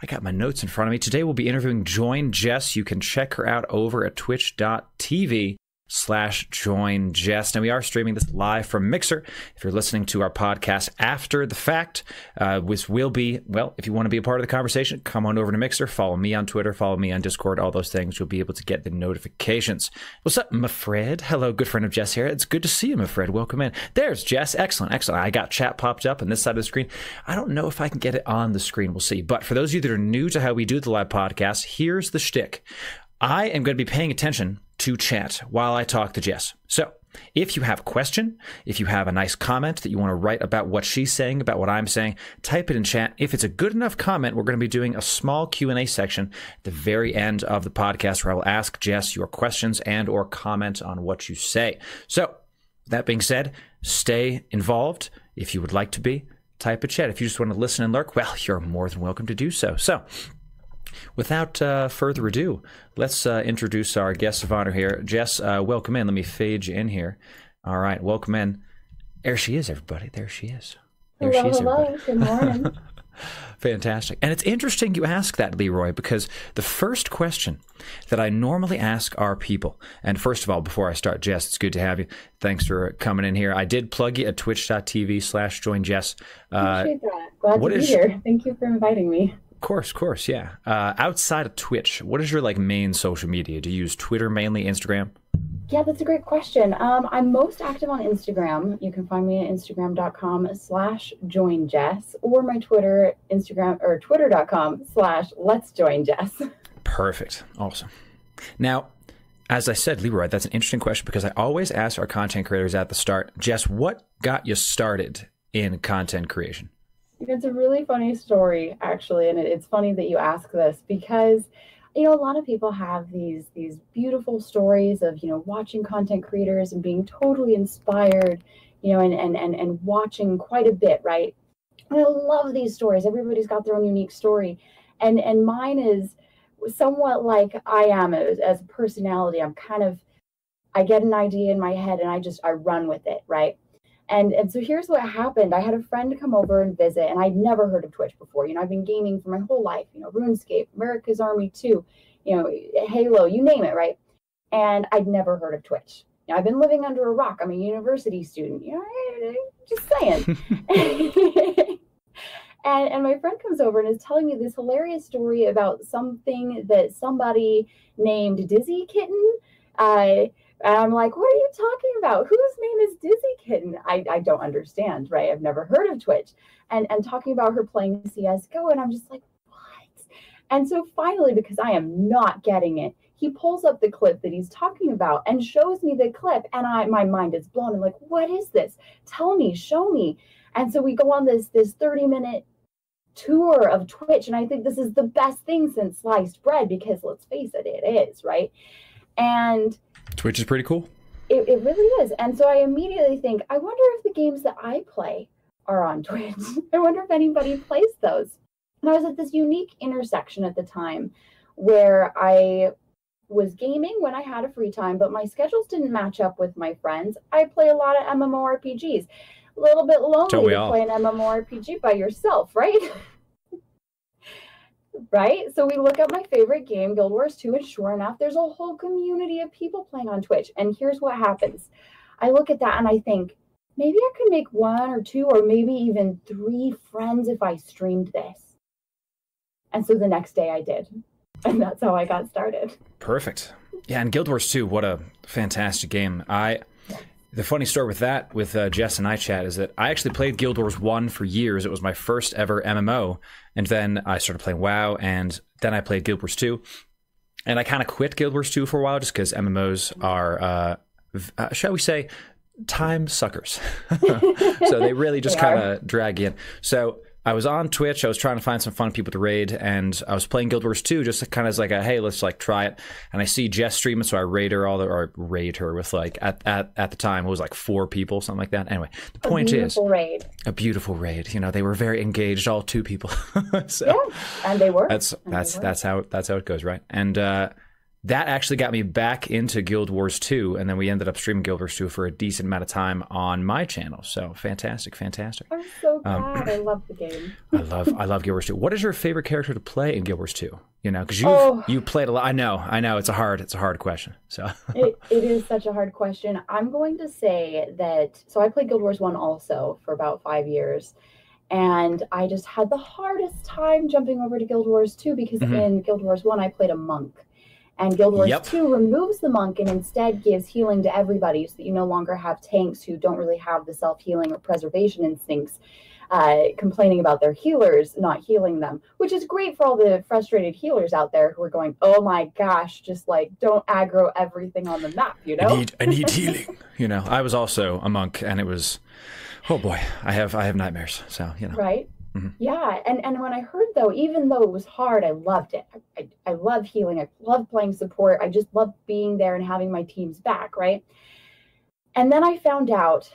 I got my notes in front of me. Today we'll be interviewing JoinJess. You can check her out over at twitch.tv/JoinJess. Now, we are streaming this live from Mixer. If you're listening to our podcast after the fact, which will be, well, if you want to be a part of the conversation, come on over to Mixer. Follow me on Twitter. Follow me on Discord. All those things. You'll be able to get the notifications. What's up, my Fred? Hello, good friend of Jess here. It's good to see you, my Fred. Welcome in. There's Jess. Excellent, excellent. I got chat popped up on this side of the screen. I don't know if I can get it on the screen. We'll see. But for those of you that are new to how we do the live podcast, here's the shtick. I am going to be paying attention to chat while I talk to Jess. So if you have a question, if you have a nice comment that you want to write about what she's saying, about what I'm saying, type it in chat. If it's a good enough comment, we're going to be doing a small Q&A section at the very end of the podcast where I will ask Jess your questions and or comment on what you say. So that being said, stay involved. If you would like to be, type a chat. If you just want to listen and lurk, well, you're more than welcome to do so. So without further ado, let's introduce our guest of honor here. Jess, welcome in. Let me fade you in here. All right, welcome in. There she is, everybody. There she is. There hello, she is, hello. everybody. Good morning. Fantastic. And it's interesting you ask that, Leroy, because the first question that I normally ask our people, and first of all, before I start, Jess, it's good to have you. Thanks for coming in here. I did plug you at twitch.tv/JoinJess. Appreciate that. Glad to be here. Thank you for inviting me. Of course, yeah. Outside of Twitch, what is your main social media? Do you use Twitter mainly, Instagram? Yeah, that's a great question. I'm most active on Instagram. You can find me at instagram.com/JoinJess or my Twitter, Instagram, or twitter.com/Let'sJoinJess. Perfect. Awesome. Now, as I said, Leroy, that's an interesting question because I always ask our content creators at the start, Jess, what got you started in content creation? It's a really funny story, actually, and it's funny that you ask this because, a lot of people have these beautiful stories of, watching content creators and being totally inspired, and watching quite a bit, right? And I love these stories. Everybody's got their own unique story, and mine is somewhat like I am as a personality. I get an idea in my head and I run with it, right? And so here's what happened. I had a friend come over and visit, and I'd never heard of Twitch before. I've been gaming for my whole life, RuneScape, America's Army 2, Halo, you name it, right? And I'd never heard of Twitch. I've been living under a rock. I'm a university student, just saying. And my friend comes over and is telling me this hilarious story about something that somebody named Dizzy Kitten. And I'm like, what are you talking about? Whose name is Dizzy Kitten? I don't understand, right? I've never heard of Twitch. And talking about her playing CSGO, and I'm just like, what? And so finally, because I am not getting it, he pulls up the clip that he's talking about and shows me the clip, and my mind is blown. I'm like, what is this? Tell me, show me. And so we go on this 30-minute tour of Twitch, and I think this is the best thing since sliced bread because let's face it, it is, right? And Twitch is pretty cool. It really is. And so I immediately think, I wonder if the games that I play are on Twitch. I wonder if anybody plays those. And I was at this unique intersection at the time where I was gaming when I had a free time, but my schedules didn't match up with my friends. I play a lot of MMORPGs. A little bit lonely to play an MMORPG by yourself, right? Right? So we look at my favorite game, Guild Wars 2, and sure enough, there's a whole community of people playing on Twitch. And here's what happens. I look at that and I think, maybe I could make 1 or 2 or maybe even 3 friends if I streamed this. And so the next day I did. And that's how I got started. Perfect. Yeah, and Guild Wars 2, what a fantastic game. The funny story with that, with Jess and I chat, is that I actually played Guild Wars 1 for years. It was my first ever MMO. And then I started playing WoW, and then I played Guild Wars 2. And I kind of quit Guild Wars 2 for a while just because MMOs are, shall we say, time suckers. So they really just kind of drag you in. So I was on Twitch. I was trying to find some fun people to raid, and I was playing Guild Wars 2 just kind of as hey, let's try it. And I see Jess streaming, so I raid her raid her with at the time it was 4 people, something like that. Anyway, the point is a beautiful raid. They were very engaged, all 2 people. So yeah, and they were. That's how it goes, right? And that actually got me back into Guild Wars 2, and then we ended up streaming Guild Wars 2 for a decent amount of time on my channel. So fantastic. I'm so glad. I love the game. I love Guild Wars 2. What is your favorite character to play in Guild Wars 2? You know, because you played a lot. I know it's a hard question. So it is such a hard question. I'm going to say that. So I played Guild Wars 1 also for about 5 years. And I just had the hardest time jumping over to Guild Wars 2 because in Guild Wars 1, I played a monk. And Guild Wars 2 removes the monk and instead gives healing to everybody so that you no longer have tanks who don't really have the self-healing or preservation instincts complaining about their healers not healing them, which is great for all the frustrated healers out there who are going, oh my gosh, just like don't aggro everything on the map, you know? I need healing. You know, I was also a monk and it was, oh boy, I have nightmares. So, you know. Right. Yeah, and when I heard, though, even though it was hard, I loved it. I love healing. I love playing support. I just love being there and having my team's back, right? And then I found out,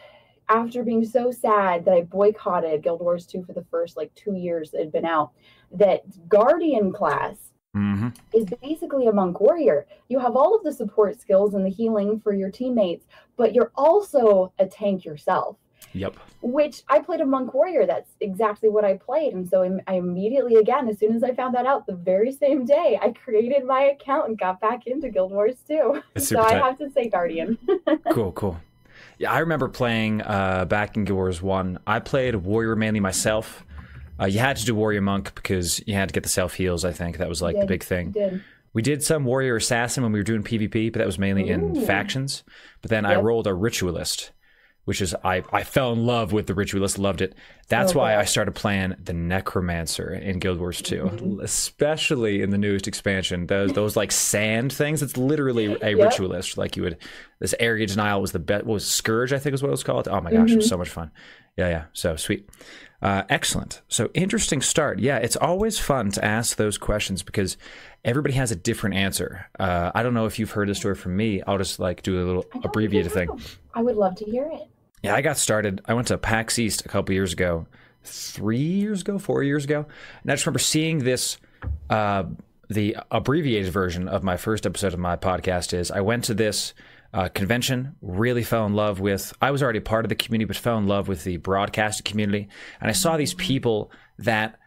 after being so sad that I boycotted Guild Wars 2 for the first, 2 years it had been out, that Guardian class is basically a monk warrior. You have all of the support skills and the healing for your teammates, but you're also a tank yourself. Yep. Which I played a monk warrior. That's exactly what I played. And so I immediately, again, as soon as I found that out, the very same day, I created my account and got back into Guild Wars 2. So I have to say Guardian. Cool. Yeah, I remember playing back in Guild Wars 1. I played warrior mainly myself. You had to do warrior monk because you had to get the self heals. I think that was the big thing. We did some warrior assassin when we were doing PvP, but that was mainly in factions. But then I rolled a ritualist, which is, I fell in love with the Ritualist, loved it. That's why I started playing the Necromancer in Guild Wars 2, especially in the newest expansion. Those sand things, it's literally a Ritualist. This area denial was the best, Scourge, I think is what it was called. Oh my gosh, it was so much fun. Yeah, so sweet. Excellent. So interesting start. Yeah, it's always fun to ask those questions because everybody has a different answer. I don't know if you've heard the story from me. I'll just do a little abbreviated thing. I would love to hear it. Yeah, I got started. I went to PAX East a couple years ago, 4 years ago. And I just remember seeing this, the abbreviated version of my first episode of my podcast is I went to this convention, really fell in love with, I was already a part of the community, but fell in love with the broadcasting community. And I saw these people that,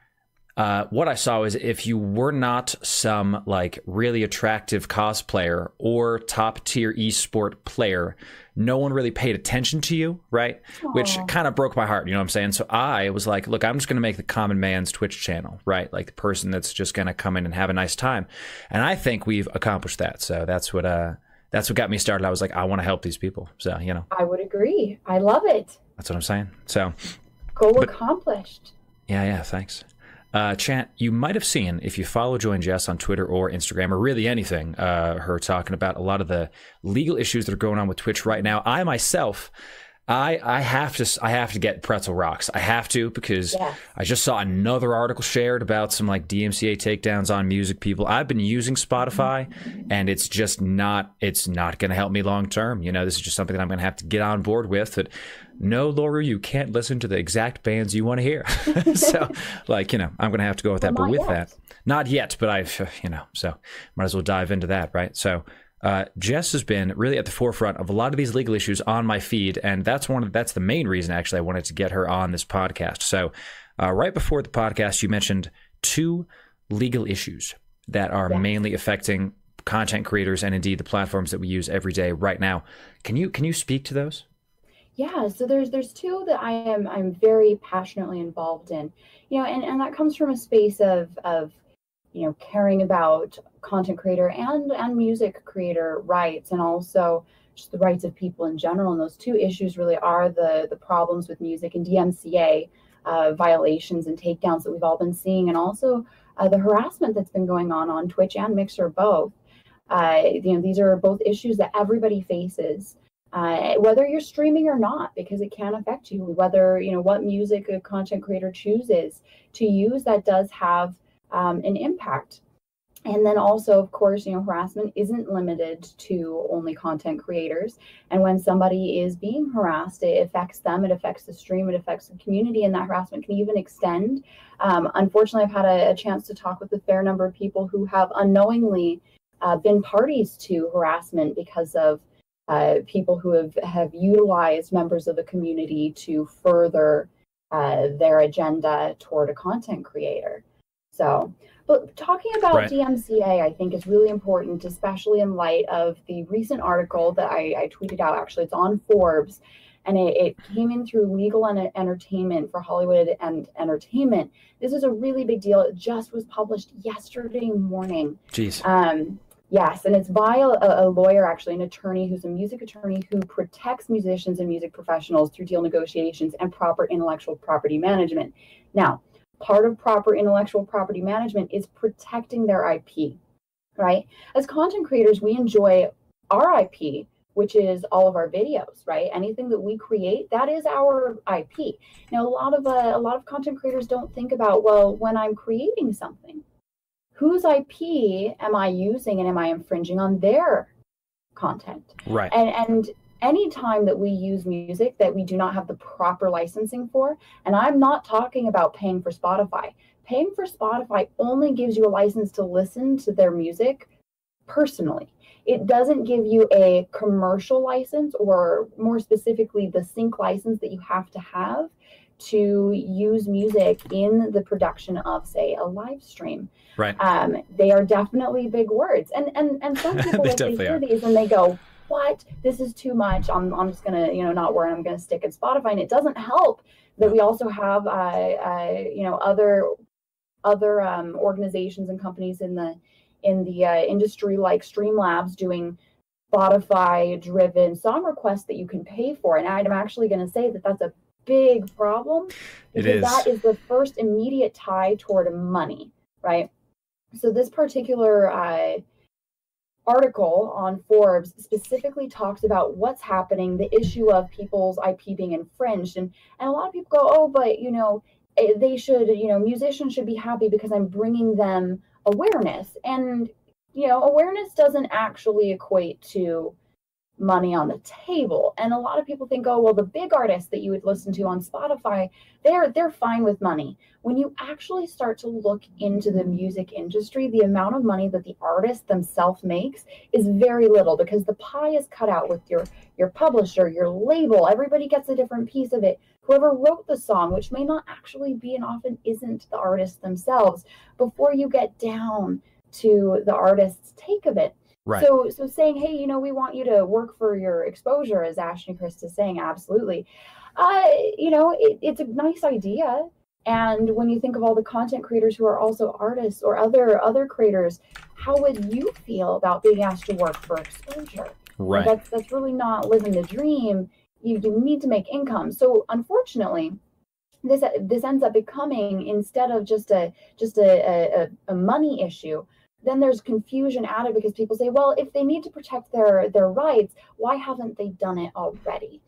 what I saw is if you were not some really attractive cosplayer or top tier esport player, no one really paid attention to you, right? Aww. Which kind of broke my heart, you know what I'm saying? So I was like, look, I'm just going to make the common man's Twitch channel, right? The person that's just going to come in and have a nice time. And I think we've accomplished that. So that's what got me started. I was like, I want to help these people. So, you know. I would agree. I love it. That's what I'm saying. So. Goal accomplished. Yeah, thanks. Chat, you might have seen, if you follow JoinJess on Twitter or Instagram or really anything, her talking about a lot of the legal issues that are going on with Twitch right now. I myself, I have to get pretzel rocks. I have to because I just saw another article shared about some DMCA takedowns on music people. I've been using Spotify and it's just not going to help me long term. You know, this is just something that I'm going to have to get on board with. That no, Loru, you can't listen to the exact bands you want to hear. So, I'm going to have to go with that. But with that, not yet, but so might as well dive into that, right? So, Jess has been really at the forefront of a lot of these legal issues on my feed, and that's the main reason, actually, I wanted to get her on this podcast. So, right before the podcast, you mentioned 2 legal issues that are mainly affecting content creators and indeed the platforms that we use every day right now. Can you speak to those? Yeah, so there's 2 that I'm very passionately involved in, and that comes from a space of caring about content creator and music creator rights, and also just the rights of people in general. And those 2 issues really are the problems with music and DMCA violations and takedowns that we've all been seeing, and also the harassment that's been going on Twitch and Mixer both. These are both issues that everybody faces. Whether you're streaming or not, because it can affect you, whether, what music a content creator chooses to use, that does have an impact. And then also, of course, harassment isn't limited to only content creators. And when somebody is being harassed, it affects them, it affects the stream, it affects the community, and that harassment can even extend. Unfortunately, I've had a chance to talk with a fair number of people who have unknowingly been parties to harassment because of people who have utilized members of the community to further their agenda toward a content creator. So, but talking about DMCA, I think is really important, especially in light of the recent article that I tweeted out. Actually, it's on Forbes, and it came in through Legal and Entertainment for Hollywood and Entertainment. This is a really big deal. It just was published yesterday morning. Jeez. Yes, and it's by a lawyer, actually, an attorney who's a music attorney who protects musicians and music professionals through deal negotiations and proper intellectual property management. Now, part of proper intellectual property management is protecting their IP, right? As content creators, we enjoy our IP, which is all of our videos, right? Anything that we create, that is our IP. Now, a lot of content creators don't think about, well, when I'm creating something, whose IP am I using and am I infringing on their content? Right. And any time that we use music that we do not have the proper licensing for, and I'm not talking about paying for Spotify. Paying for Spotify only gives you a license to listen to their music personally. It doesn't give you a commercial license, or more specifically, the sync license that you have to have to use music in the production of, say, a live stream. Right. They are definitely big words. And some people, they if they hear these and they go, what? This is too much. I'm just going to, not worry. I'm going to stick at Spotify. And it doesn't help that we also have, other organizations and companies in the industry like Streamlabs doing Spotify-driven song requests that you can pay for. And I'm actually going to say that that's a big problem, because that is the first immediate tie toward money, right? So this particular article on Forbes specifically talks about what's happening, the issue of people's IP being infringed. And a lot of people go, oh, but, they should, musicians should be happy because I'm bringing them awareness. And, awareness doesn't actually equate to money on the table. And a lot of people think, oh, well, the big artists that you would listen to on Spotify, they're fine with money. When you actually start to look into the music industry, the amount of money that the artist themselves makes is very little, because the pie is cut out with your publisher, your label. Everybody gets a different piece of it. Whoever wrote the song, which may not actually be and often isn't the artist themselves, before you get down to the artist's take of it. Right. So saying, hey, we want you to work for your exposure, as Ashley Chris is saying, absolutely. It's a nice idea. And when you think of all the content creators who are also artists or other creators, how would you feel about being asked to work for exposure? Right. That's really not living the dream. You need to make income. So unfortunately, this ends up becoming, instead of just a money issue, then there's confusion added, because people say, well, if they need to protect their rights, why haven't they done it already?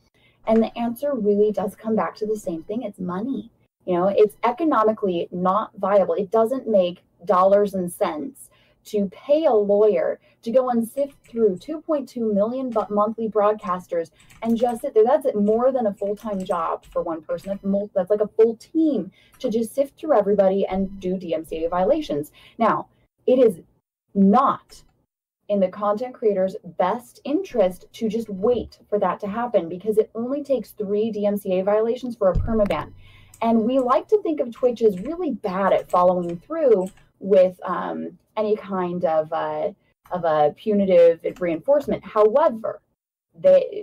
And the answer really does come back to the same thing. It's money. It's economically not viable. It doesn't make dollars and cents to pay a lawyer to go and sift through 2.2 million monthly broadcasters and just sit there. That's more than a full-time job for one person. That's like a full team to just sift through everybody and do DMCA violations. Now, it is not in the content creator's best interest to just wait for that to happen, because it only takes 3 DMCA violations for a permaban. And we like to think of Twitch as really bad at following through with any kind of a punitive reinforcement. However,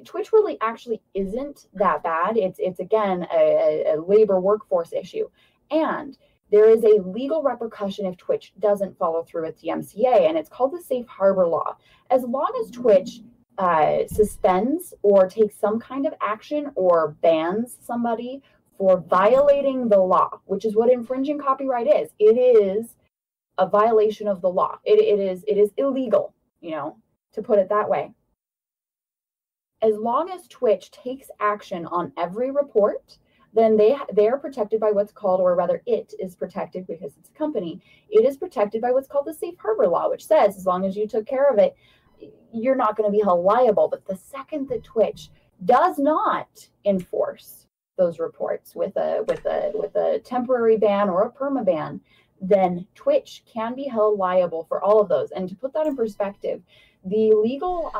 Twitch really actually isn't that bad. It's again a labor workforce issue, and there is a legal repercussion if Twitch doesn't follow through with DMCA, and it's called the Safe Harbor Law. As long as Twitch suspends or takes some kind of action or bans somebody for violating the law, which is what infringing copyright is. It is a violation of the law. It is illegal, to put it that way. As long as Twitch takes action on every report, then they are protected by what's called, or rather it is protected, because it's a company, it is protected by what's called the Safe Harbor Law, which says as long as you took care of it, you're not going to be held liable. But the second that Twitch does not enforce those reports with a temporary ban or a perma ban, then Twitch can be held liable for all of those. And to put that in perspective, the legal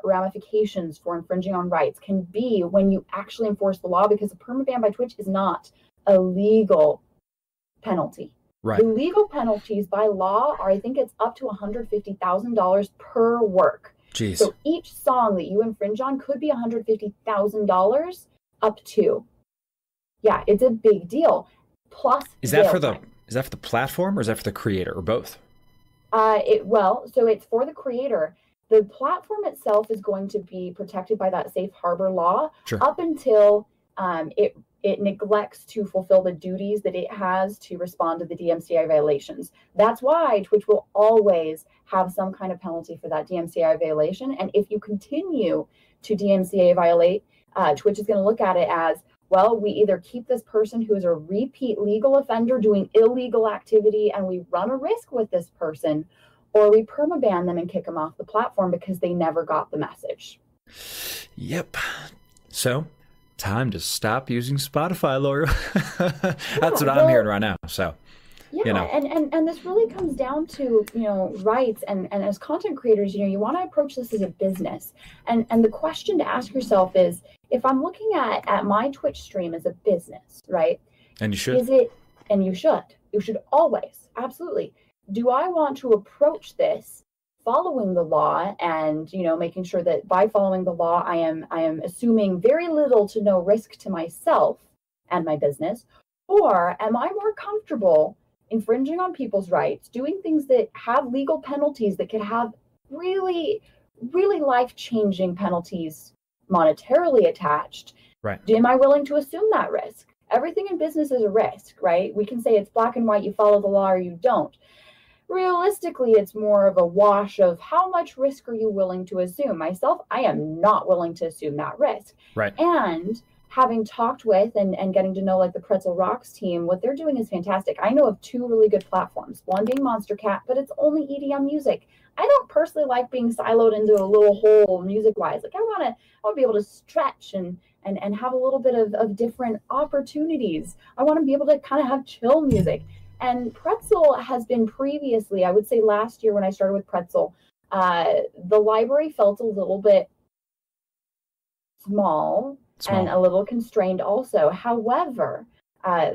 ramifications for infringing on rights can be when you actually enforce the law, because a permaban by Twitch is not a legal penalty. Right. The legal penalties by law are, I think it's up to $150,000 per work. Jeez. So each song that you infringe on could be $150,000 up to. Yeah, it's a big deal. Plus, is that for the platform, or is that for the creator, or both? So it's for the creator. The platform itself is going to be protected by that safe harbor law up until it neglects to fulfill the duties that it has to respond to the DMCA violations. That's why Twitch will always have some kind of penalty for that DMCA violation. And if you continue to DMCA violate, Twitch is going to look at it as, well, we either keep this person who is a repeat legal offender doing illegal activity and we run a risk with this person, or we permaban them and kick them off the platform because they never got the message. Yep. So, time to stop using Spotify, Loru. That's what I'm hearing right now. So, yeah, and this really comes down to, rights, and as content creators, you want to approach this as a business. And the question to ask yourself is, if I'm looking at my Twitch stream as a business, right? And you should. You should always, absolutely. Do I want to approach this following the law and, making sure that by following the law, I am assuming very little to no risk to myself and my business? Or am I more comfortable infringing on people's rights, doing things that have legal penalties that could have really, really life-changing penalties monetarily attached? Right. Am I willing to assume that risk? Everything in business is a risk, right? We can say it's black and white, you follow the law or you don't. Realistically, it's more of a wash of how much risk are you willing to assume? Myself, I am not willing to assume that risk. Right. And having talked with and getting to know like the Pretzel Rocks team, what they're doing is fantastic. I know of two really good platforms, one being Monster Cat, but it's only EDM music. I don't personally like being siloed into a little hole music-wise. Like I want to be able to stretch and have a little bit of different opportunities. I want to be able to kind of have chill music. And Pretzel has been previously, I would say last year when I started with Pretzel, the library felt a little bit small. And a little constrained also. However,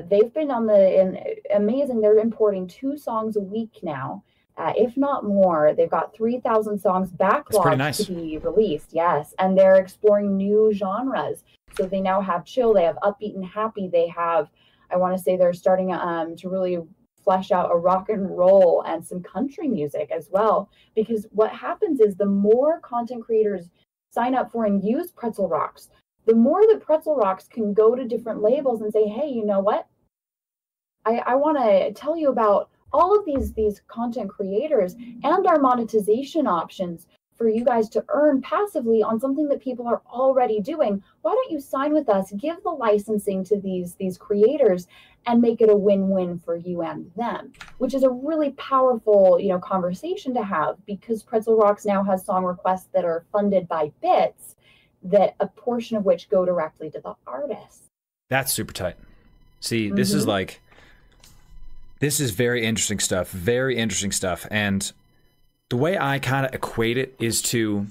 they've been amazing. They're importing 2 songs a week now, if not more. They've got 3,000 songs backlogged to be released. Yes. And they're exploring new genres. So they now have chill, they have upbeat and happy. They have, I want to say they're starting to really flesh out a rock and roll and some country music as well. Because what happens is the more content creators sign up for and use Pretzel Rocks, the more that Pretzel Rocks can go to different labels and say, hey, you know what? I want to tell you about all of these content creators and our monetization options for you guys to earn passively on something that people are already doing. Why don't you sign with us, give the licensing to these creators, and make it a win-win for you and them, which is a really powerful, conversation to have, because Pretzel Rocks now has song requests that are funded by bits, that a portion of which go directly to the artist. That's super tight. See, this is very interesting stuff. Very interesting stuff. And the way I kind of equate it is to,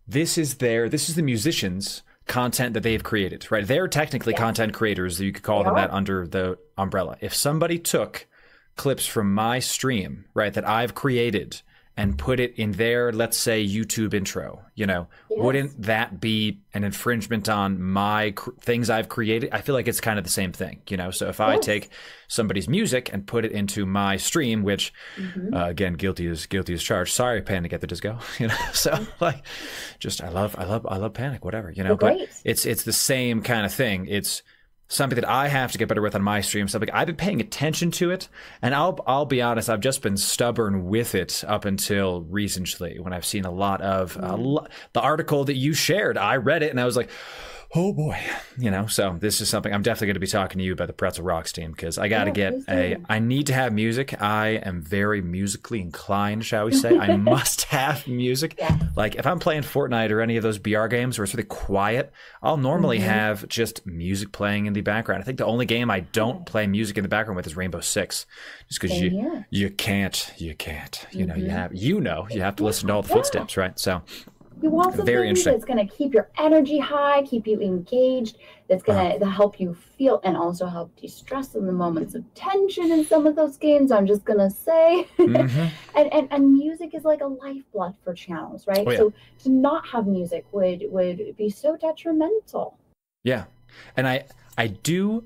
this is the musicians' content that they've created, right? They're technically content creators. You could call them that under the umbrella. If somebody took clips from my stream, right, that I've created and put it in their, let's say, YouTube intro, wouldn't that be an infringement on my things I've created? I feel like it's kind of the same thing, So if I take somebody's music and put it into my stream, which, again, guilty as charged. Sorry, Panic at the Disco, So like, just I love Panic, whatever, But it's the same kind of thing. It's something that I have to get better with on my stream. Something I've been paying attention to it, and I'll be honest, I've just been stubborn with it up until recently when I've seen a lot of the article that you shared. I read it and I was like, Oh boy, so this is something I'm definitely going to be talking to you about, the Pretzel Rocks team, because I got to I need to have music. I am very musically inclined, shall we say. I must have music. Yeah. Like if I'm playing Fortnite or any of those BR games where it's really quiet, I'll normally have just music playing in the background. I think the only game I don't play music in the background with is Rainbow Six, just because you can't, you have to listen to all the footsteps, right? So. You want something that's going to keep your energy high, keep you engaged, that's going to help you feel and also help de-stress in the moments of tension in some of those games, I'm just going to say. And music is like a lifeblood for channels, right? Oh, yeah. So to not have music would be so detrimental. Yeah. And I do...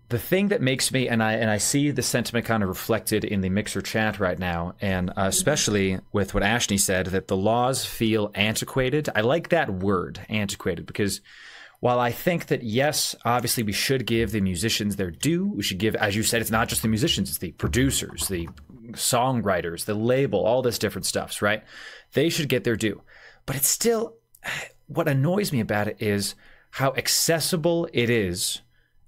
The thing that makes me, and I see the sentiment kind of reflected in the Mixer chat right now, and especially with what Ashley said, that the laws feel antiquated. I like that word, antiquated, because while I think that, yes, obviously we should give the musicians their due, we should give, as you said, it's not just the musicians, it's the producers, the songwriters, the label, all this different stuffs, right? They should get their due. But it's still, what annoys me about it is how accessible it is,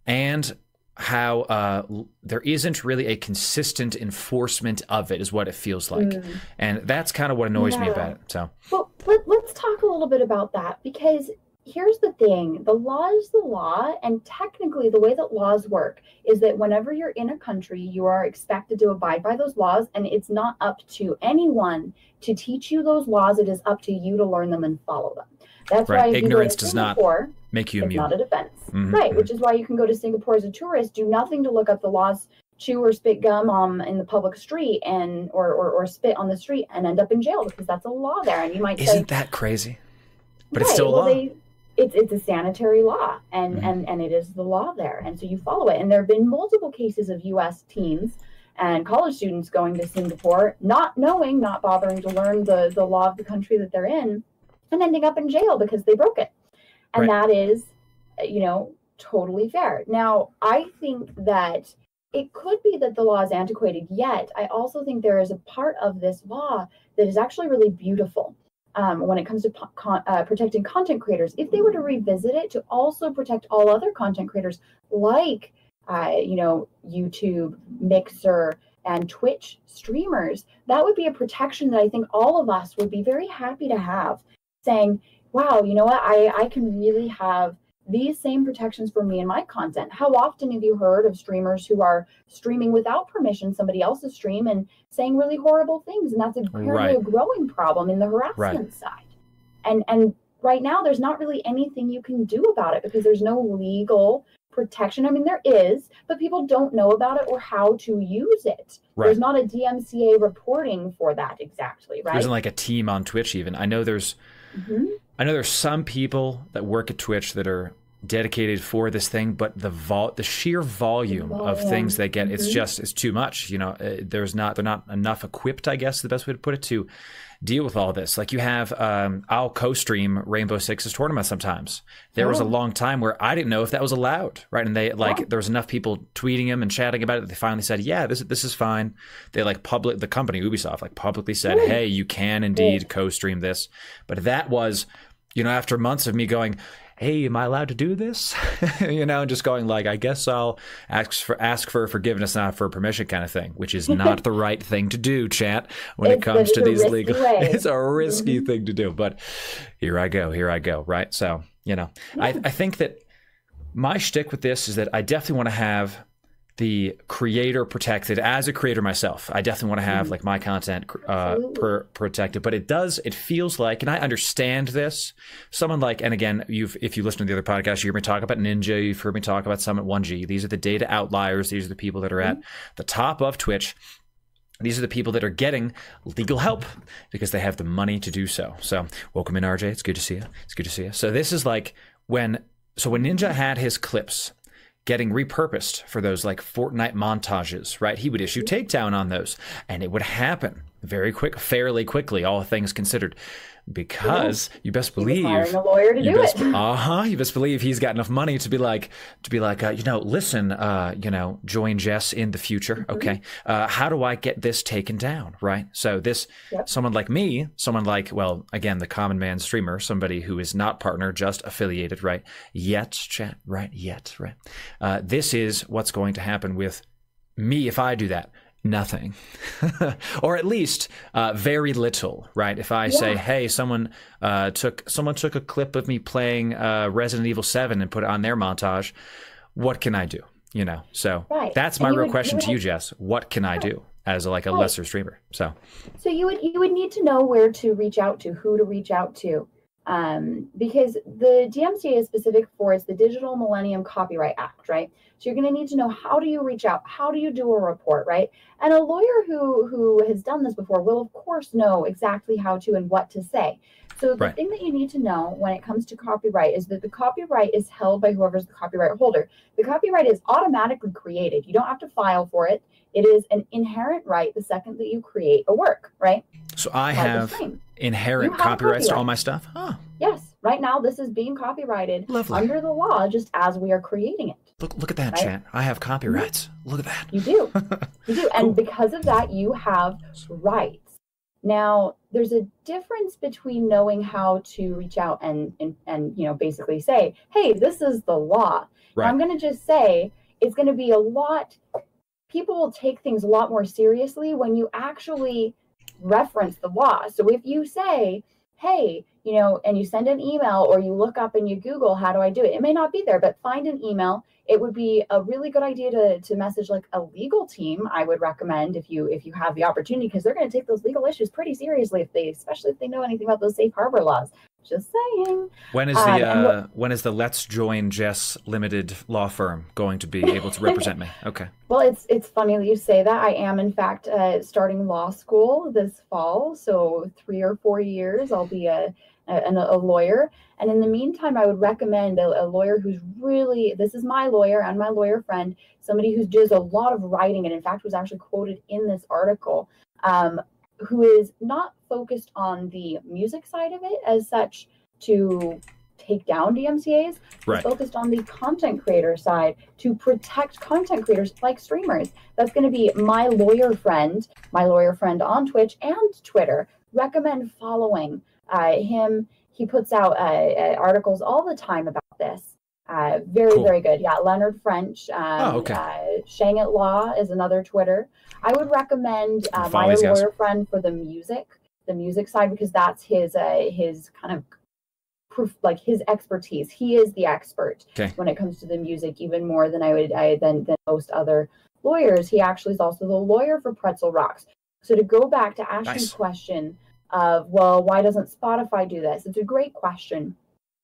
and how there isn't really a consistent enforcement of it is what it feels like. And that's kind of what annoys me about it. So, well, let's talk a little bit about that, because here's the thing. The law is the law, and technically the way that laws work is that whenever you're in a country, you are expected to abide by those laws, and it's not up to anyone to teach you those laws. It is up to you to learn them and follow them. That's right. why Ignorance does not make you immune. It's not a defense. Right, which is why you can go to Singapore as a tourist, do nothing to look up the laws, chew or spit gum in the public street and or spit on the street and end up in jail, because that's a law there. And you might say, isn't that crazy? But it's still a law. It's a sanitary law, and it is the law there. And so you follow it. And there have been multiple cases of U.S. teens and college students going to Singapore, not bothering to learn the law of the country that they're in, and ending up in jail because they broke it. And that is, totally fair. Now, I think that it could be that the law is antiquated, yet I also think there is a part of this law that is actually really beautiful when it comes to protecting content creators. If they were to revisit it to also protect all other content creators like, YouTube, Mixer, and Twitch streamers, that would be a protection that I think all of us would be very happy to have, saying, wow, you know what, I can really have these same protections for me and my content. How often have you heard of streamers who are streaming without permission, somebody else's stream, and saying really horrible things? And that's apparently a growing problem in the harassment side. And right now, there's not really anything you can do about it, because there's no legal protection. I mean, there is, but people don't know about it or how to use it. There's not a DMCA reporting for that exactly, right? There isn't like a team on Twitch even. I know there's some people that work at Twitch that are dedicated for this thing, but the sheer volume of things they get, it's too much. They're not enough equipped, I guess is the best way to put it, to deal with all this. Like you have, I'll co-stream Rainbow Six's tournament sometimes. There was a long time where I didn't know if that was allowed, right? And they there was enough people tweeting him and chatting about it that they finally said, yeah, this is fine. They the company Ubisoft publicly said, hey, you can indeed co-stream this. But that was, after months of me going, hey, am I allowed to do this? And just going I guess I'll ask for forgiveness, not for permission kind of thing, which is not the right thing to do, chat, when it comes to these legal. It's a risky thing to do, but here I go, right? So, I think that my shtick with this is that I definitely want to have the creator protected. As a creator myself, I definitely want to have my content protected, but it feels like, and I understand this, someone and again, if you listen to the other podcast, you hear me talk about Ninja, you've heard me talk about Summit 1G. These are the data outliers. These are the people that are at the top of Twitch. These are the people that are getting legal help because they have the money to do so. So welcome in, RJ. It's good to see you. So this is when Ninja had his clips getting repurposed for those Fortnite montages, right? He would issue takedown on those, and it would happen very quick, fairly quickly, all things considered, because you best believe hiring a lawyer to do it. You best believe he's got enough money to be like, listen, JoinJess in the future. Okay. How do I get this taken down? Right. So someone like me, someone like, well, again, the common man streamer, somebody who is not partner, just affiliated, right? Chat, right? Right. This is what's going to happen with me if I do that. Nothing. Or at least very little, right? If I say, hey, someone took a clip of me playing Resident Evil 7 and put it on their montage, what can I do? So that's my real question to you, Jess. What can I do as a lesser streamer? So you would need to know where to reach out to, who to reach out to. Because the DMCA is specific for it's the Digital Millennium Copyright Act, right? So you're going to need to know, how do you reach out? How do you do a report, right? And a lawyer who has done this before will, of course, know exactly how to and what to say. So the thing that you need to know when it comes to copyright is that the copyright is held by whoever's the copyright holder. The copyright is automatically created. You don't have to file for it. It is an inherent right the second that you create a work, right? So I have inherent copyrights to all my stuff? Huh. Yes. Right now, this is being copyrighted under the law just as we are creating it. Look at that, chat. I have copyrights. Look at that. You do. You do. And because of that, you have rights. Now, there's a difference between knowing how to reach out and basically say, hey, this is the law. Right. I'm going to just say it's going to be people will take things a lot more seriously when you actually reference the law. So if you say, hey, and you send an email or you look up and you Google, how do I do it? It may not be there, but find an email. It would be a really good idea to message a legal team. I would recommend if you have the opportunity, because they're going to take those legal issues pretty seriously especially if they know anything about those safe harbor laws. Just saying. When is the Let's JoinJess Limited law firm going to be able to represent me? Okay. Well, it's funny that you say that. I am in fact starting law school this fall, so 3 or 4 years I'll be a lawyer. And in the meantime, I would recommend a lawyer who's really, this is my lawyer and my lawyer friend, somebody who does a lot of writing and in fact was actually quoted in this article, who is not focused on the music side of it as such to take down DMCAs, but focused on the content creator side to protect content creators like streamers. That's going to be my lawyer friend on Twitch and Twitter. Recommend following him. He puts out articles all the time about this. Very good. Yeah, Leonard French. Shang It Law is another Twitter. I would recommend my lawyer friend for the music side, because that's his kind of proof, his expertise. He is the expert when it comes to the music, even more than than most other lawyers. He actually is also the lawyer for Pretzel Rocks. So to go back to Ashton's question of, well, why doesn't Spotify do this? It's a great question.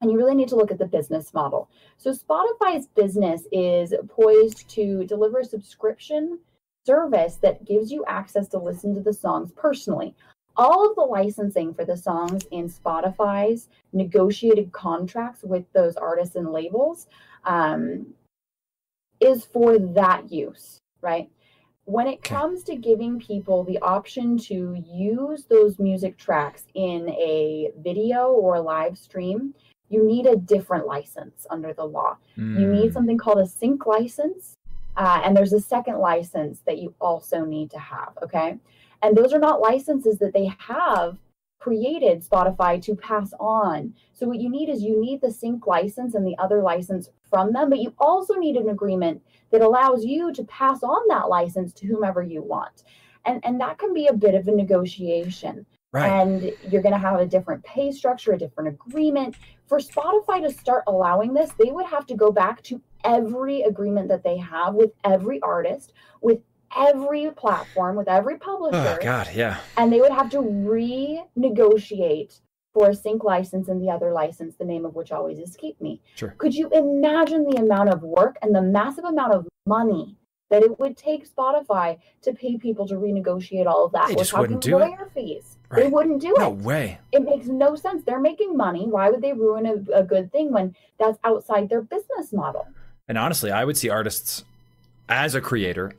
And you really need to look at the business model. So Spotify's business is poised to deliver a subscription service that gives you access to listen to the songs personally. All of the licensing for the songs in Spotify's negotiated contracts with those artists and labels is for that use, right? When it comes to giving people the option to use those music tracks in a video or a live stream, you need a different license under the law. You need something called a sync license, and there's a second license that you also need to have, okay? And those are not licenses that they have created Spotify to pass on. So what you need is the sync license and the other license from them, but you also need an agreement that allows you to pass on that license to whomever you want. And that can be a bit of a negotiation. Right. And you're going to have a different pay structure, a different agreement. For Spotify to start allowing this, they would have to go back to every agreement that they have with every artist, with every platform, with every publisher. Oh, God, yeah. And they would have to renegotiate for a sync license and the other license, the name of which always escaped me. Sure. Could you imagine the amount of work and the massive amount of money that it would take Spotify to pay people to renegotiate all of that? They just wouldn't do it. Fees. Right. They wouldn't do it. No way. It makes no sense. They're making money. Why would they ruin a good thing when that's outside their business model? And honestly, I would see artists as a creator.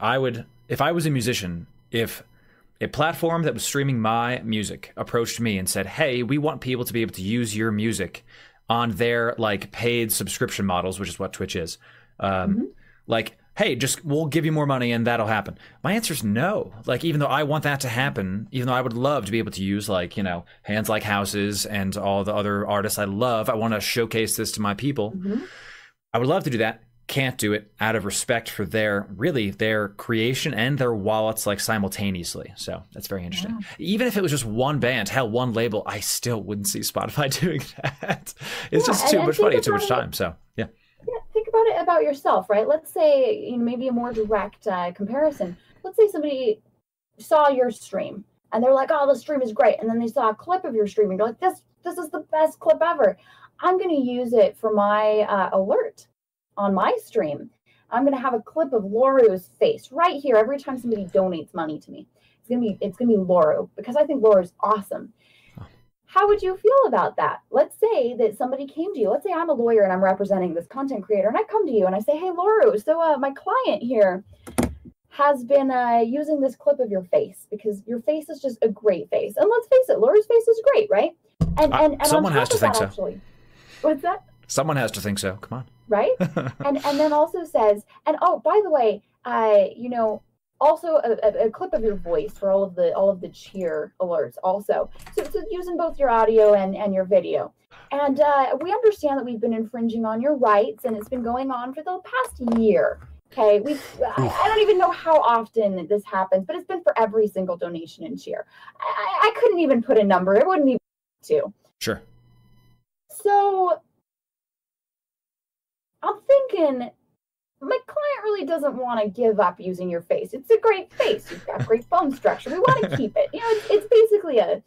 If I was a musician, if a platform that was streaming my music approached me and said, hey, we want people to be able to use your music on their like paid subscription models, which is what Twitch is. Like, hey, just we'll give you more money and that'll happen. My answer is no. Like, even though I want that to happen, even though I would love to be able to use like, you know, Hands Like Houses and all the other artists I love, I want to showcase this to my people. I would love to do that. Can't do it out of respect for their creation and their wallets like simultaneously. So that's very interesting. Yeah. Even if it was just one band, hell, one label, I still wouldn't see Spotify doing that. It's just too much money, too much time. So yeah. Think about it about yourself, right? Let's say, you know, maybe a more direct comparison. Let's say somebody saw your stream and they're like, oh, the stream is great. And then they saw a clip of your stream and you're like, this is the best clip ever. I'm going to use it for my alert on my stream. I'm going to have a clip of Loru's face right here every time somebody donates money to me. It's going to be Loru, because I think Loru is awesome. How would you feel about that? Let's say that somebody came to you. Let's say I'm a lawyer and I'm representing this content creator, and I come to you and I say, hey, Loru, so my client here has been using this clip of your face because your face is just a great face. And let's face it, Loru's face is great, right? And someone has to think so. Actually, what's that? Someone has to think so. Come on. Right? and then also says, and oh, by the way, you know, also a clip of your voice for all of the cheer alerts also. So using both your audio and your video. And we understand that we've been infringing on your rights, and it's been going on for the past year. Okay, I don't even know how often this happens, but it's been for every single donation and cheer. I couldn't even put a number. It wouldn't even to. Sure. So I'm thinking, my client really doesn't want to give up using your face. It's a great face. You've got great bone structure. We want to keep it. You know, it's basically a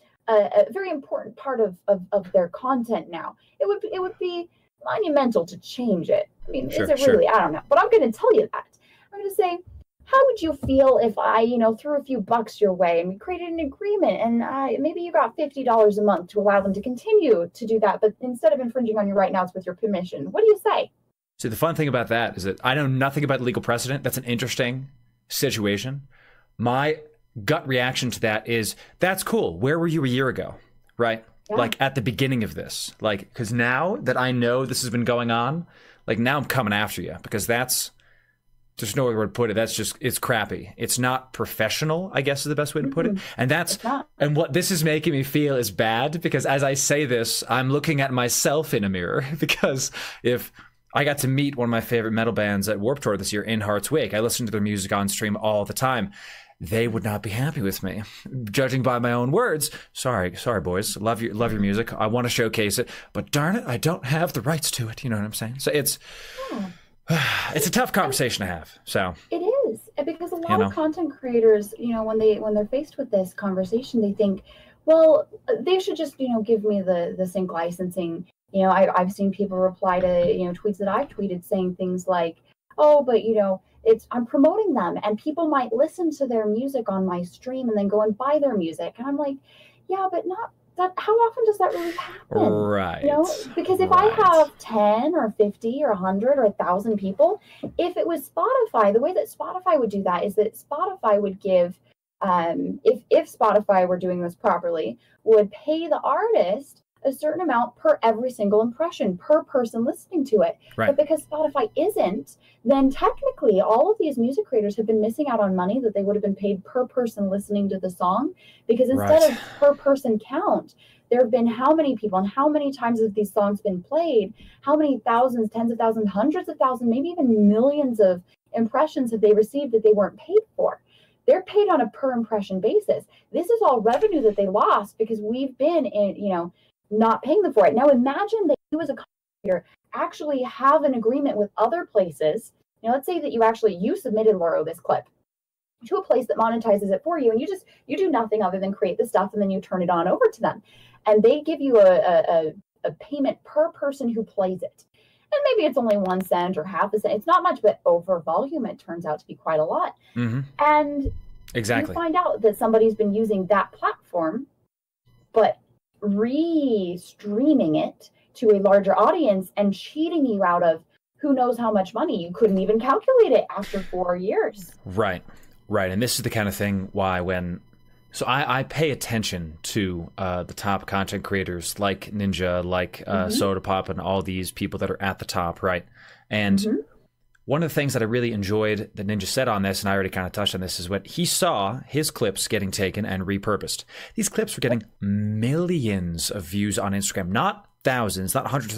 very important part of their content now. It would be monumental to change it. I mean, is it really? I don't know. But I'm going to tell you that. I'm going to say, how would you feel if I, you know, threw a few bucks your way and we created an agreement, and maybe you got $50 a month to allow them to continue to do that, but instead of infringing on you right now, it's with your permission. What do you say? See, the fun thing about that is that I know nothing about legal precedent. That's an interesting situation. My gut reaction to that is, that's cool. Where were you a year ago, right? Yeah. Like at the beginning of this, like, because now that I know this has been going on, like now I'm coming after you, because that's, there's no other way to put it. That's just, it's crappy. It's not professional, I guess is the best way to put it. And that's, and what this is making me feel is bad, because as I say this, I'm looking at myself in a mirror, because if I got to meet one of my favorite metal bands at Warped Tour this year, In Heart's Wake, I listened to their music on stream all the time. They would not be happy with me, judging by my own words. Sorry, boys. Love your music. I want to showcase it, but darn it, I don't have the rights to it. You know what I'm saying? So it's a tough conversation to have. So it is, because a lot of content creators, you know, when they're faced with this conversation, they think, well, they should just, you know, give me the sync licensing. You know, I've seen people reply to, you know, tweets that I've tweeted saying things like, oh, but, you know, I'm promoting them and people might listen to their music on my stream and then go and buy their music. And I'm like, yeah, but not that. How often does that really happen? Right. You know, because if I have 10 or 50 or 100 or 1,000 people, if it was Spotify, the way that Spotify would do that is that Spotify would give, if Spotify were doing this properly, would pay the artist a certain amount per every single impression, per person listening to it. Right. But because Spotify isn't, then technically all of these music creators have been missing out on money that they would have been paid per person listening to the song, because instead of per person count, there have been how many people and how many times have these songs been played, how many thousands, tens of thousands, hundreds of thousands, maybe even millions of impressions have they received that they weren't paid for. They're paid on a per impression basis. This is all revenue that they lost because we've been in, you know, not paying them for it. Now imagine that you as a content creator actually have an agreement with other places. You know, let's say that you submitted Loru this clip to a place that monetizes it for you, and you do nothing other than create the stuff, and then you turn it on over to them, and they give you a payment per person who plays it. And maybe it's only 1 cent or half a cent. It's not much, but over volume, it turns out to be quite a lot. And exactly, you find out that somebody's been using that platform, but re-streaming it to a larger audience and cheating you out of who knows how much money. You couldn't even calculate it after 4 years. Right. And this is the kind of thing why when So I pay attention to the top content creators like Ninja, like Soda Pop, and all these people that are at the top, right? And one of the things that I really enjoyed that Ninja said on this, and I already kind of touched on this, is what he saw his clips getting taken and repurposed. These clips were getting millions of views on Instagram, not thousands, not hundreds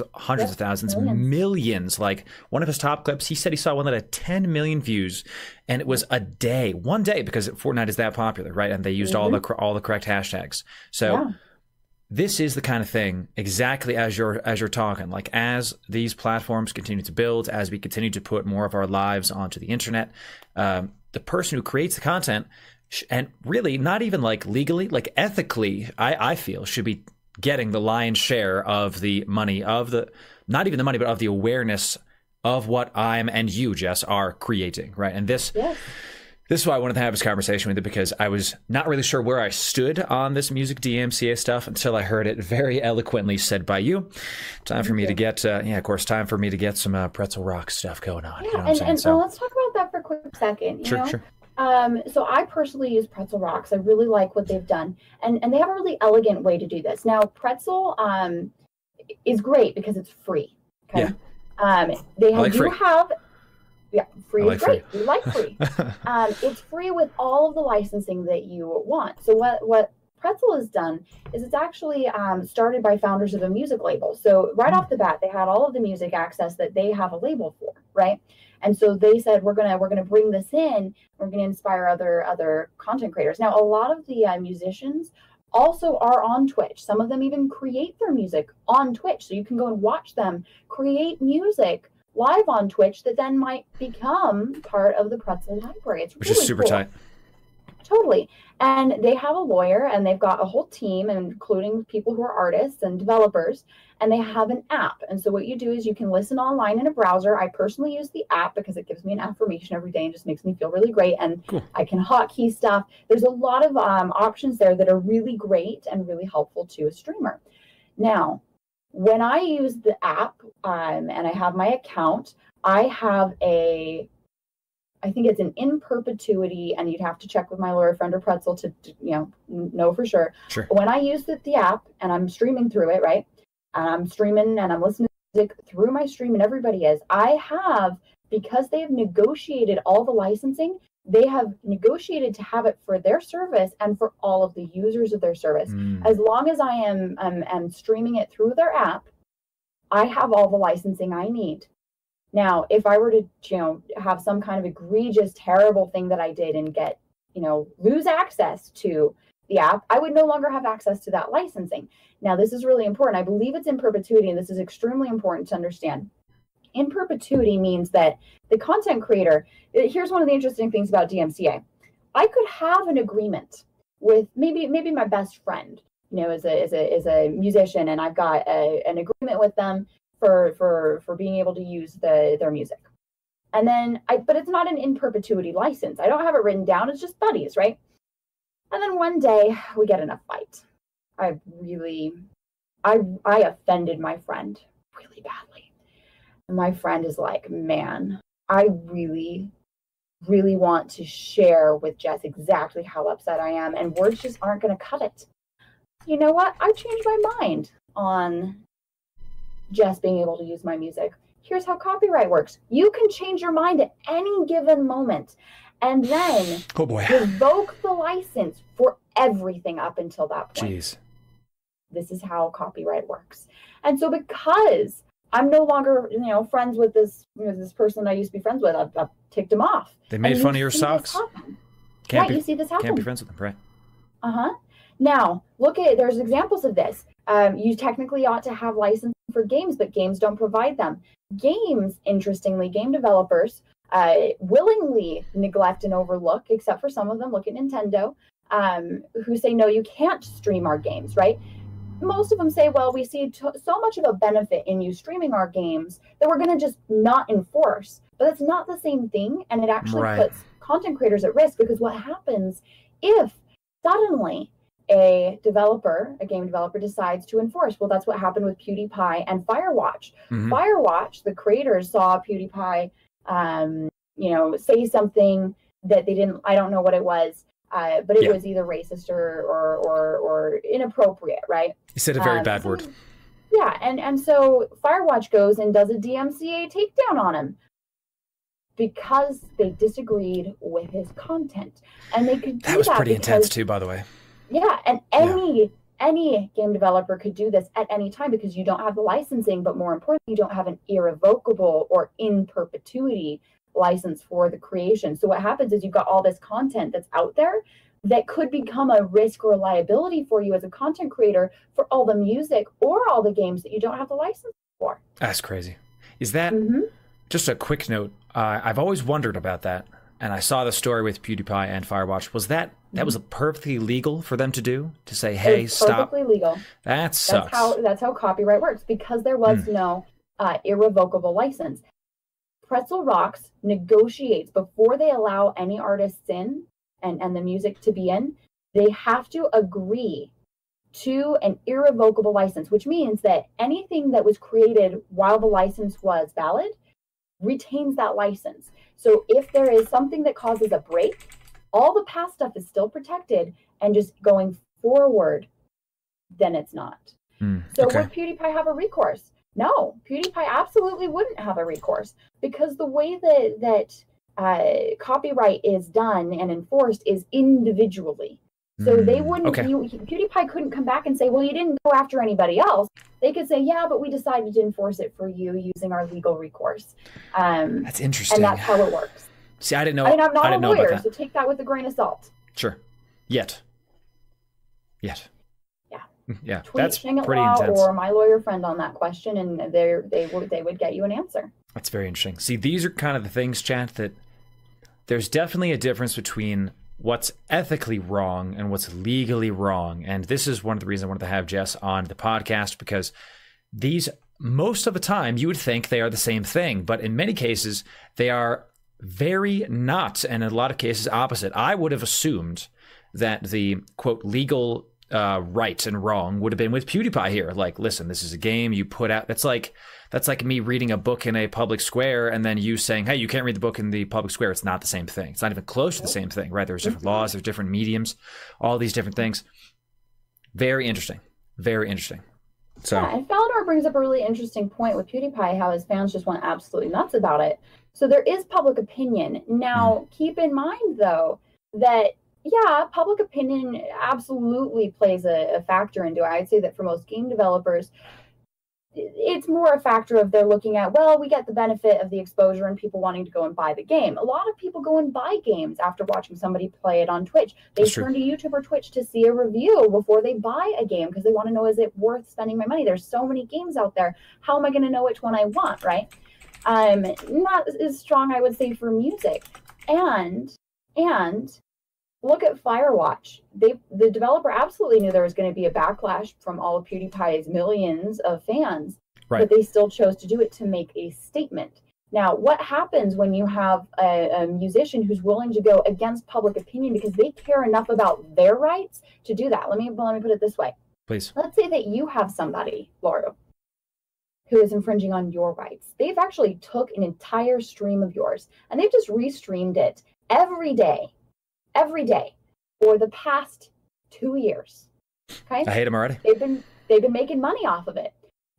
of thousands, millions. Like one of his top clips, he said he saw one that had 10 million views, and it was one day, because Fortnite is that popular, right? And they used all the correct hashtags. So this is the kind of thing, exactly as you're talking. Like, as these platforms continue to build, as we continue to put more of our lives onto the internet, the person who creates the content, and really not even like legally, like ethically, I feel should be getting the lion's share of the money, of the, not even the money, but of the awareness of what I'm and you, Jess, are creating, right? And this is why I wanted to have this conversation with you, because I was not really sure where I stood on this music DMCA stuff until I heard it very eloquently said by you. Time for me to get, time for me to get some pretzel rock stuff going on. Yeah, you know what I'm saying? So let's talk about that for a quick second. Sure. So I personally use Pretzel Rocks. I really like what they've done, and they have a really elegant way to do this. Now, Pretzel is great because it's free. Okay. Free is great. We like free. It's free with all of the licensing that you want. So what Pretzel has done is it's actually started by founders of a music label. So right off the bat, they had all of the music access that they have a label for, right? And so they said, we're gonna bring this in. We're gonna inspire other content creators. Now, a lot of the musicians also are on Twitch. Some of them even create their music on Twitch, so you can go and watch them create music live on Twitch that then might become part of the Pretzel library. It's which really is super cool. tight. Totally. And they have a lawyer, and they've got a whole team, including people who are artists and developers, and they have an app. And so what you do is you can listen online in a browser. I personally use the app because it gives me an affirmation every day and just makes me feel really great. And cool. I can hotkey stuff. There's a lot of options there that are really great and really helpful to a streamer. Now, when I use the app and I have my account, I have I think it's an in perpetuity, and you'd have to check with my lawyer friend or Pretzel to know for sure. Sure. When I use the app and I'm streaming through it, right? And I'm streaming and I'm listening to music through my stream, and everybody is. I have, because they have negotiated all the licensing, they have negotiated to have it for their service and for all of the users of their service. As long as I am streaming it through their app, I have all the licensing I need. Now, if I were to, have some kind of egregious, terrible thing that I did and get, lose access to the app, I would no longer have access to that licensing. Now, this is really important. I believe it's in perpetuity, and this is extremely important to understand. In perpetuity means that the content creator, here's one of the interesting things about DMCA. I could have an agreement with maybe my best friend, is a musician, and I've got an agreement with them for being able to use their music. And then but it's not an in perpetuity license. I don't have it written down. It's just buddies, right? And then one day we get in a fight. I offended my friend really badly. And my friend is like, man, I really, really want to share with Jess exactly how upset I am, and words just aren't going to cut it. You know what? I changed my mind on Jess being able to use my music. Here's how copyright works. You can change your mind at any given moment, and then revoke the license for everything up until that point. Jeez. This is how copyright works. And so because I'm no longer, friends with this person I used to be friends with, I've ticked him off. They made fun of your socks. You see this happen. Can't be friends with them, right? Now, there's examples of this. You technically ought to have license for games, but games don't provide them. Games, interestingly, game developers willingly neglect and overlook, except for some of them. Look at Nintendo, who say, no, you can't stream our games, right? Most of them say, well, we see so much of a benefit in you streaming our games that we're going to just not enforce. But that's not the same thing, and it actually puts content creators at risk, because what happens if suddenly a game developer decides to enforce? Well, that's what happened with PewDiePie and Firewatch. Firewatch, the creators saw PewDiePie, say something that they didn't, I don't know what it was, but it was either racist or inappropriate, right? You said a very bad word. Yeah, and so Firewatch goes and does a DMCA takedown on him because they disagreed with his content, and they could do that was pretty intense too, by the way. Yeah, and any game developer could do this at any time because you don't have the licensing, but more importantly, you don't have an irrevocable or in perpetuity license for the creation. So what happens is you've got all this content that's out there that could become a risk or a liability for you as a content creator for all the music or all the games that you don't have the license for. That's crazy. Is that just a quick note? I've always wondered about that, and I saw the story with PewDiePie and Firewatch. Was that was perfectly legal for them to do? To say, hey, stop? Perfectly legal. That sucks. That's how copyright works, because there was no irrevocable license. Pretzel Rocks negotiates before they allow any artists in and the music to be in. They have to agree to an irrevocable license, which means that anything that was created while the license was valid retains that license. So if there is something that causes a break, all the past stuff is still protected, and just going forward, then it's not. So would PewDiePie have a recourse? No, PewDiePie absolutely wouldn't have a recourse, because the way that copyright is done and enforced is individually. So they wouldn't. PewDiePie couldn't come back and say, "Well, you didn't go after anybody else." They could say, "Yeah, but we decided to enforce it for you using our legal recourse." That's interesting, and that's how it works. See, I didn't know. I mean, I'm not a lawyer, so take that with a grain of salt. Sure. Yet. Yeah. Yeah. Tweet That's Shing It pretty Law intense. or my lawyer friend on that question, and they would get you an answer. That's very interesting. See, these are kind of the things, chat, that there's definitely a difference between what's ethically wrong and what's legally wrong. And this is one of the reasons I wanted to have Jess on the podcast, because these, most of the time, you would think they are the same thing, but in many cases, they are very not, and in a lot of cases, opposite. I would have assumed that the, quote, legal right and wrong would have been with PewDiePie here. Like, listen, this is a game you put out. That's like me reading a book in a public square and then you saying, hey, you can't read the book in the public square. It's not the same thing. It's not even close to the same thing, right? There's different laws, there's different mediums, all these different things. Very interesting. Very interesting. So, yeah, and Falador brings up a really interesting point with PewDiePie, how his fans just went absolutely nuts about it. So there is public opinion. Now, keep in mind, though, that yeah, public opinion absolutely plays a factor into it. I'd say that for most game developers, it's more a factor of they're looking at, well, we get the benefit of the exposure and people wanting to go and buy the game. A lot of people go and buy games after watching somebody play it on Twitch. They turn to YouTube or Twitch to see a review before they buy a game because they want to know, is it worth spending my money? There's so many games out there. How am I going to know which one I want, right? Not as strong, I would say, for music. And look at Firewatch. The developer absolutely knew there was going to be a backlash from all of PewDiePie's millions of fans, but they still chose to do it to make a statement. Now, what happens when you have a musician who's willing to go against public opinion because they care enough about their rights to do that? Let me put it this way. Please. Let's say that you have somebody, Loru, who is infringing on your rights. They've actually took an entire stream of yours and they've just restreamed it every day for the past 2 years. Okay, I hate them already. They've been making money off of it,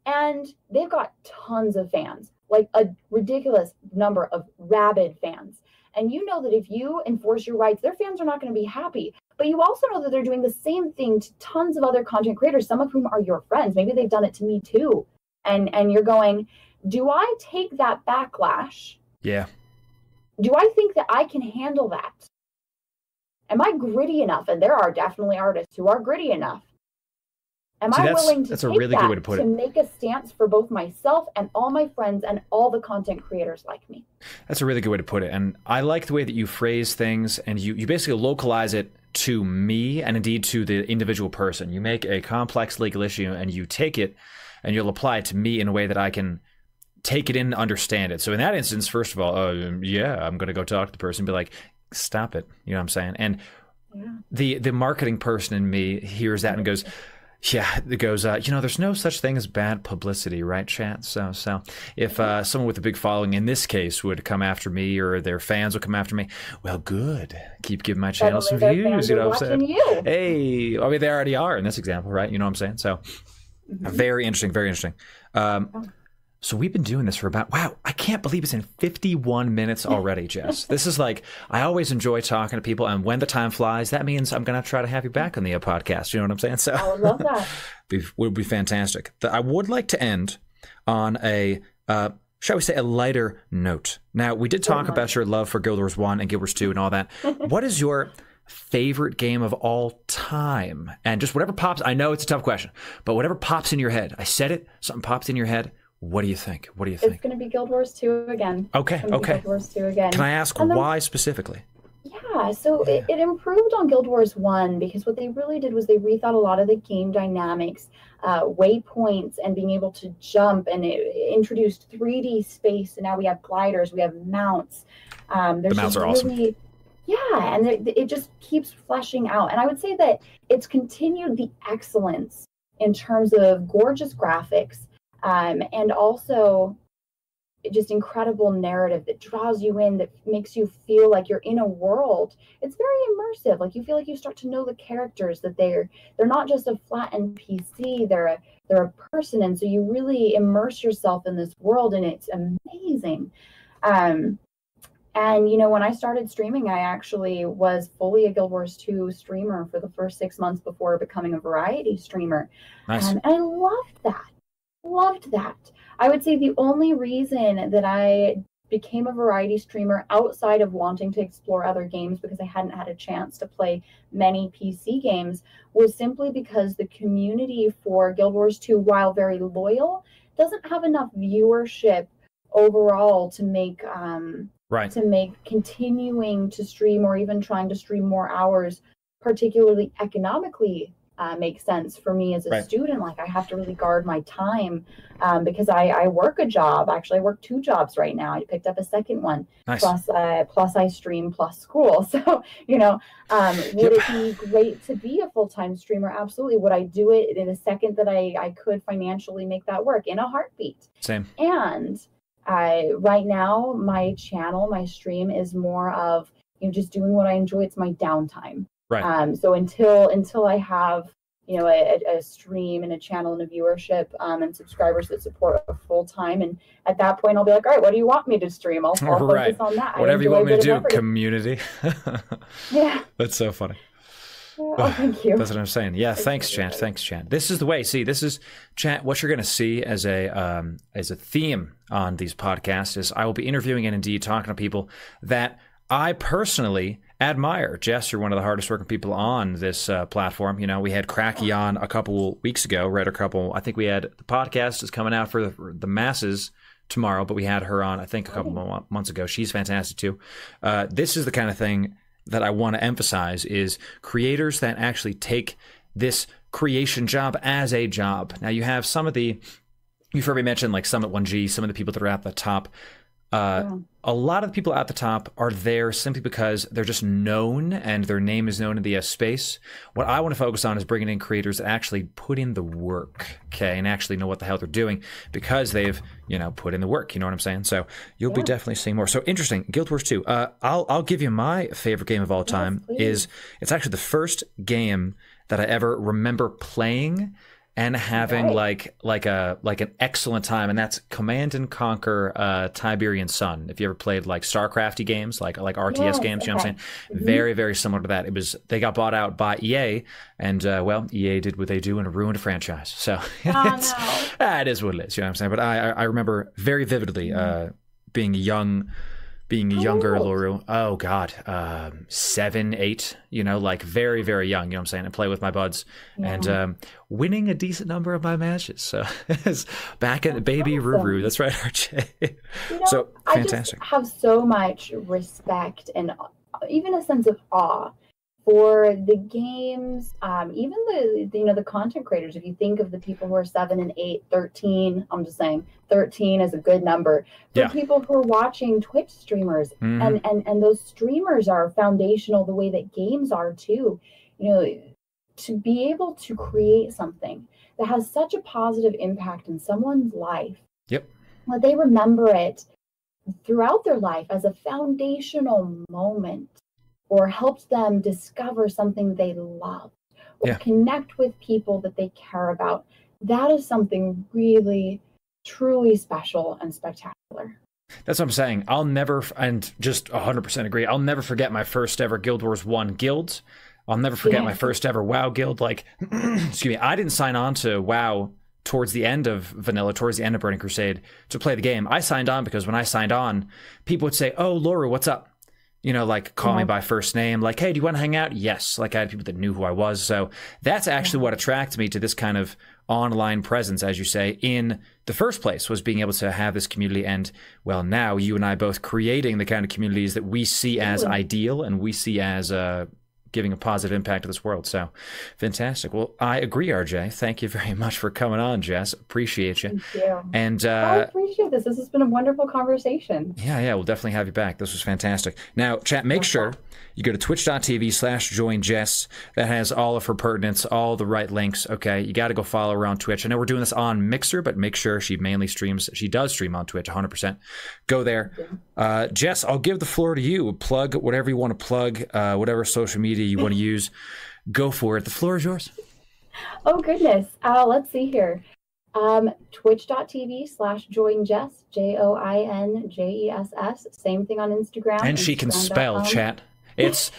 and they've got tons of fans, like a ridiculous number of rabid fans. And you know that if you enforce your rights, their fans are not going to be happy. But you also know that they're doing the same thing to tons of other content creators, some of whom are your friends. Maybe they've done it to me too. And you're going, do I take that backlash? Yeah. Do I think that I can handle that? Am I gritty enough? And there are definitely artists who are gritty enough. Am I willing to take really good way to put it. Make a stance for both myself and all my friends and all the content creators like me? That's a really good way to put it. And I like the way that you phrase things, and you basically localize it to me and indeed to the individual person. You make a complex legal issue and you take it and you'll apply it to me in a way that I can take it in and understand it. So in that instance, first of all, yeah, I'm going to go talk to the person and be like, stop it. You know what I'm saying? And the marketing person in me hears that and goes, Yeah, it goes, there's no such thing as bad publicity, right, chat? So if someone with a big following in this case would come after me or their fans would come after me, well, good. Keep giving my channel some views, you know what I'm saying? You. Hey, I mean, they already are in this example, right? You know what I'm saying? So very interesting, very interesting. So we've been doing this for about, wow, I can't believe it's in 51 minutes already, Jess. This is like, I always enjoy talking to people, and when the time flies, that means I'm going to try to have you back on the podcast. You know what I'm saying? So I would love that. Would be fantastic. I would like to end on a, shall we say, a lighter note. Now, we did talk about your love for Guild Wars 1 and Guild Wars 2 and all that. What is your favorite game of all time? And just whatever pops, I know it's a tough question, but whatever pops in your head. I said it, something pops in your head. What do you think? What do you think? It's going to be Guild Wars 2 again. Okay. Guild Wars 2 again. Can I ask why specifically? Yeah, so it improved on Guild Wars 1 because what they really did was they rethought a lot of the game dynamics, waypoints, and being able to jump, and it introduced 3D space, and now we have gliders, we have mounts. The mounts are awesome. Yeah, and it just keeps fleshing out. And I would say that it's continued the excellence in terms of gorgeous graphics, and also just incredible narrative that draws you in, that makes you feel like you're in a world. It's very immersive. Like you feel like you start to know the characters, that they're not just a flat NPC, they're a person, and so you really immerse yourself in this world, and it's amazing. And when I started streaming, I actually was fully a Guild Wars 2 streamer for the first 6 months before becoming a variety streamer. Nice. And I loved that. I would say the only reason that I became a variety streamer outside of wanting to explore other games, because I hadn't had a chance to play many PC games, was simply because the community for Guild Wars 2, while very loyal, doesn't have enough viewership overall to make continuing to stream, or even trying to stream more hours, particularly economically, makes sense for me as a student. Like, I have to really guard my time, because I work a job. Actually, I work 2 jobs right now. I picked up a second one. Nice. Plus I stream plus school. So, would it be great to be a full-time streamer? Absolutely. Would I do it in a second that I could financially make that work? In a heartbeat. Same. And right now, my channel, my stream is more of just doing what I enjoy. It's my downtime. Right. So until I have a stream and a channel and a viewership, and subscribers that support a full time, and at that point I'll be like, all right, what do you want me to stream? I'll focus on that. Whatever you want me to do, community. Yeah. That's so funny. Oh, thank you. That's what I'm saying. Yeah, thanks, chat. Thanks, chat. This is the way. See, this is, chat, what you're going to see as a theme on these podcasts is I will be interviewing and indeed talking to people that I personally admire. Jess, you're one of the hardest working people on this platform. We had Cracky on a couple weeks ago, I think we had, the podcast is coming out for the masses tomorrow, but we had her on, I think, a couple months ago. She's fantastic too. This is the kind of thing that I want to emphasize, is creators that actually take this creation job as a job. Now, you have you've heard me mention like Summit 1G, some of the people that are at the top. A lot of the people at the top are there simply because they're just known and their name is known in the space. What I want to focus on is bringing in creators that actually put in the work, okay, and actually know what the hell they're doing because they've, put in the work. You know what I'm saying? So you'll be definitely seeing more. So interesting. Guild Wars 2. I'll give you my favorite game of all time. It's actually the first game that I ever remember playing and having like an excellent time, and that's Command and Conquer Tiberian Sun. If you ever played like StarCrafty games, like RTS games, you know what I'm saying? Very, very similar to that. They got bought out by EA, and EA did what they do and ruined a franchise. So it is what it is, you know what I'm saying? But I remember very vividly being younger, Loru. Oh God, 7, 8. Like very, very young. You know what I'm saying? And play with my buds and winning a decent number of my matches. So it's back at baby Ruru. That's right, RJ. So fantastic. I just have so much respect and even a sense of awe for the games, even the content creators. If you think of the people who are 7 and 8, 13, I'm just saying 13 is a good number for people who are watching Twitch streamers, and those streamers are foundational the way that games are too. to be able to create something that has such a positive impact in someone's life, Yep. that they remember it throughout their life as a foundational moment, or helped them discover something they love, or connect with people that they care about, that is something really, truly special and spectacular. That's what I'm saying. I'll never, and just 100% agree, I'll never forget my first ever Guild Wars 1 guilds. I'll never forget my first ever WoW guild. Like, excuse me, I didn't sign on to WoW towards the end of Vanilla, towards the end of Burning Crusade to play the game. I signed on because when I signed on, people would say, oh, Loru, what's up? You know, like, call me by first name. Like, hey, do you want to hang out? Yes. Like, I had people that knew who I was. So that's actually what attracted me to this kind of online presence, as you say, in the first place, was being able to have this community. And, well, now you and I both creating the kind of communities that we see as ideal and we see as giving a positive impact to this world. So fantastic. Well, I agree, RJ. Thank you very much for coming on, Jess. Appreciate you. Thank you. And I appreciate this. This has been a wonderful conversation. Yeah, we'll definitely have you back. This was fantastic. Now, chat, make sure you go to twitch.tv/JoinJess. That has all of her pertinence, all the right links. Okay, you got to go follow her on Twitch. I know we're doing this on Mixer, but make sure she mainly streams. She does stream on Twitch 100%. Go there. Jess, I'll give the floor to you. Plug whatever you want to plug, whatever social media you want to use. Go for it. The floor is yours. Oh, goodness. Let's see here. Twitch.tv/JoinJess, JoinJess. Same thing on Instagram. And she can spell, chat. It's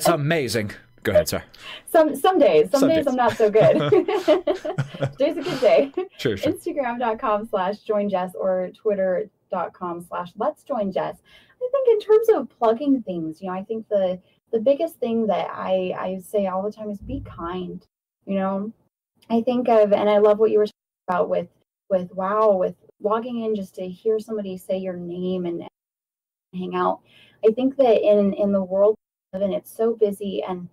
amazing. Go ahead, sorry. Some days I'm not so good. Today's a good day. Sure. Instagram.com/JoinJess or Twitter.com/Let'sJoinJess. I think in terms of plugging things, I think the biggest thing that I say all the time is be kind. I think of, and I love what you were talking about with WoW, with logging in just to hear somebody say your name and hang out. I think that in the world we live in, it's so busy and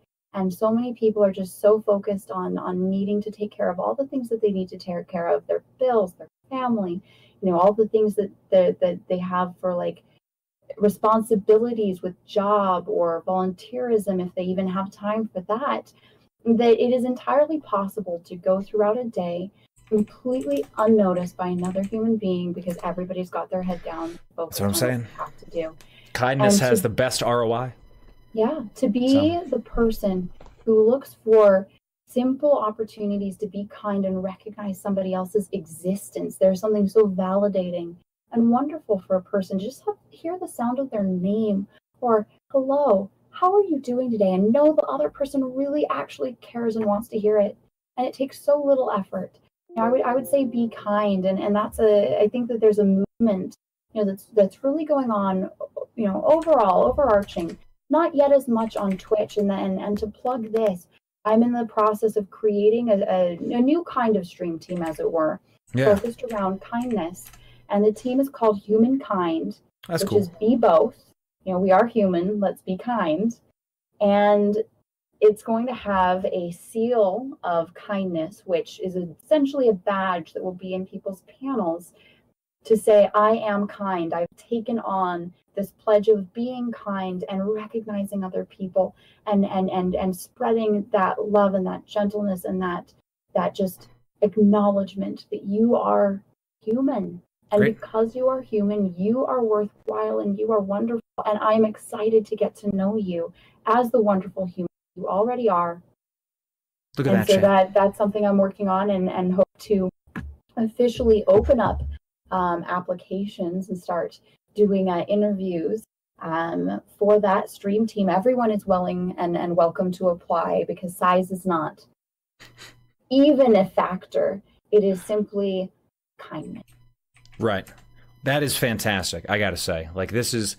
so many people are just so focused on needing to take care of all the things that they need to take care of, their bills, their family, all the things that they have for like responsibilities with job or volunteerism, if they even have time for that it is entirely possible to go throughout a day completely unnoticed by another human being because everybody's got their head down. That's what I'm saying. What they have to do. Kindness has the best ROI. Yeah, to be the person who looks for simple opportunities to be kind and recognize somebody else's existence. There's something so validating and wonderful for a person. Just hear the sound of their name or hello, how are you doing today? And know the other person really actually cares and wants to hear it. And it takes so little effort. I would say be kind, and that's I think that there's a movement, that's really going on, overall, overarching. Not yet as much on Twitch, and to plug this, I'm in the process of creating a new kind of stream team, as it were, focused around kindness, and the team is called Humankind, which is be both. We are human. Let's be kind, and it's going to have a seal of kindness, which is essentially a badge that will be in people's panels to say, I am kind. I've taken on this pledge of being kind and recognizing other people and spreading that love and that gentleness and that just acknowledgement that you are human. And because you are human, you are worthwhile and you are wonderful. And I'm excited to get to know you as the wonderful human you already are. Look at that. So that's something I'm working on and hope to officially open up applications and start doing interviews for that stream team. Everyone is willing and welcome to apply because size is not even a factor. It is simply kindness. Right. That is fantastic. I got to say, like, this is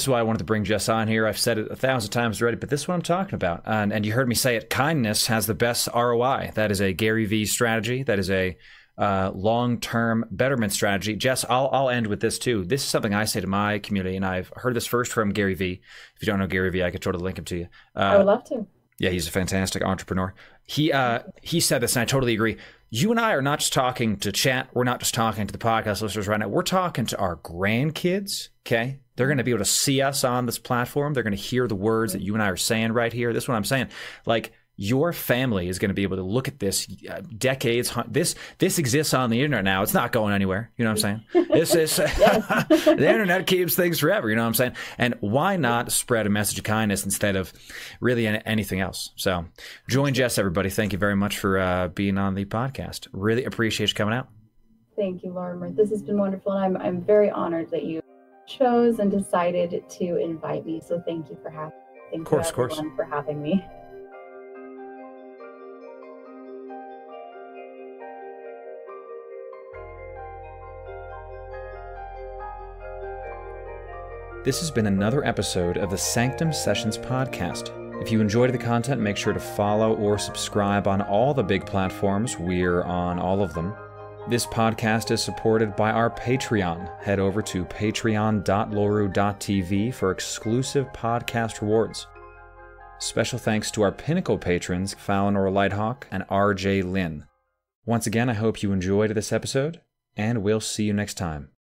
why I wanted to bring Jess on here. I've said it 1,000 times already, but this is what I'm talking about. And you heard me say it. Kindness has the best ROI. That is a Gary Vee strategy. That is a long-term betterment strategy. Jess, I'll end with this too. This is something I say to my community, and I've heard this first from Gary Vee. If you don't know Gary Vee, I could totally link him to you. I would love to. Yeah, he's a fantastic entrepreneur. He said this, and I totally agree. You and I are not just talking to chat. We're not just talking to the podcast listeners right now. We're talking to our grandkids, okay? They're going to be able to see us on this platform. They're going to hear the words that you and I are saying right here. This is what I'm saying. Like, your family is going to be able to look at this decades. This exists on the internet now. It's not going anywhere. You know what I'm saying? This is the internet keeps things forever. You know what I'm saying? And why not spread a message of kindness instead of really anything else? So JoinJess, everybody. Thank you very much for being on the podcast. Really appreciate you coming out. Thank you, Loru. This has been wonderful, and I'm very honored that you chose and decided to invite me. So thank you for having me. Thank you everyone for having me. This has been another episode of the Sanctum Sessions podcast. If you enjoyed the content, make sure to follow or subscribe on all the big platforms. We're on all of them. This podcast is supported by our Patreon. Head over to patreon.loru.tv for exclusive podcast rewards. Special thanks to our Pinnacle patrons, Fallonor Lighthawk and RJ Lynn. Once again, I hope you enjoyed this episode, and we'll see you next time.